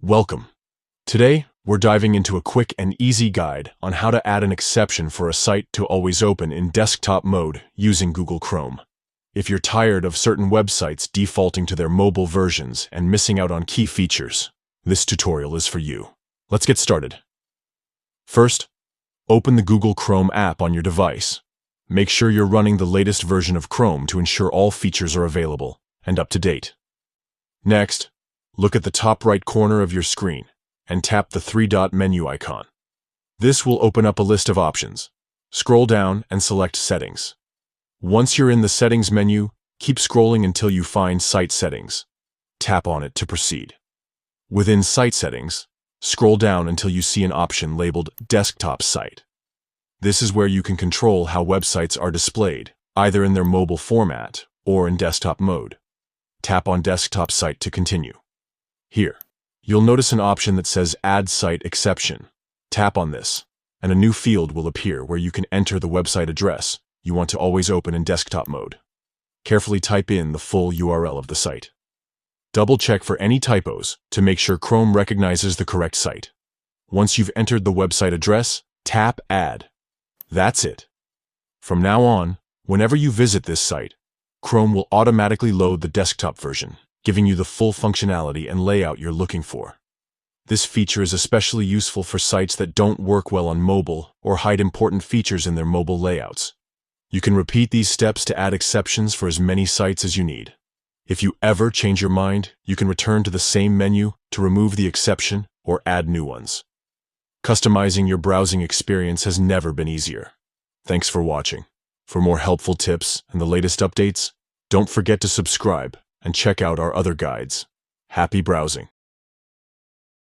Welcome. Today, we're diving into a quick and easy guide on how to add an exception for a site to always open in desktop mode using Google Chrome. If you're tired of certain websites defaulting to their mobile versions and missing out on key features, this tutorial is for you. Let's get started. First, open the Google Chrome app on your device. Make sure you're running the latest version of Chrome to ensure all features are available and up to date. Next, look at the top right corner of your screen and tap the three-dot menu icon. This will open up a list of options. Scroll down and select Settings. Once you're in the Settings menu, keep scrolling until you find Site Settings. Tap on it to proceed. Within Site Settings, scroll down until you see an option labeled Desktop Site. This is where you can control how websites are displayed, either in their mobile format or in desktop mode. Tap on Desktop Site to continue. Here, you'll notice an option that says Add Site Exception. Tap on this, and a new field will appear where you can enter the website address you want to always open in desktop mode. Carefully type in the full URL of the site. Double-check for any typos to make sure Chrome recognizes the correct site. Once you've entered the website address, tap Add. That's it. From now on, whenever you visit this site, Chrome will automatically load the desktop version, giving you the full functionality and layout you're looking for. This feature is especially useful for sites that don't work well on mobile or hide important features in their mobile layouts. You can repeat these steps to add exceptions for as many sites as you need. If you ever change your mind, you can return to the same menu to remove the exception or add new ones. Customizing your browsing experience has never been easier. Thanks for watching. For more helpful tips and the latest updates, don't forget to subscribe and check out our other guides. Happy browsing!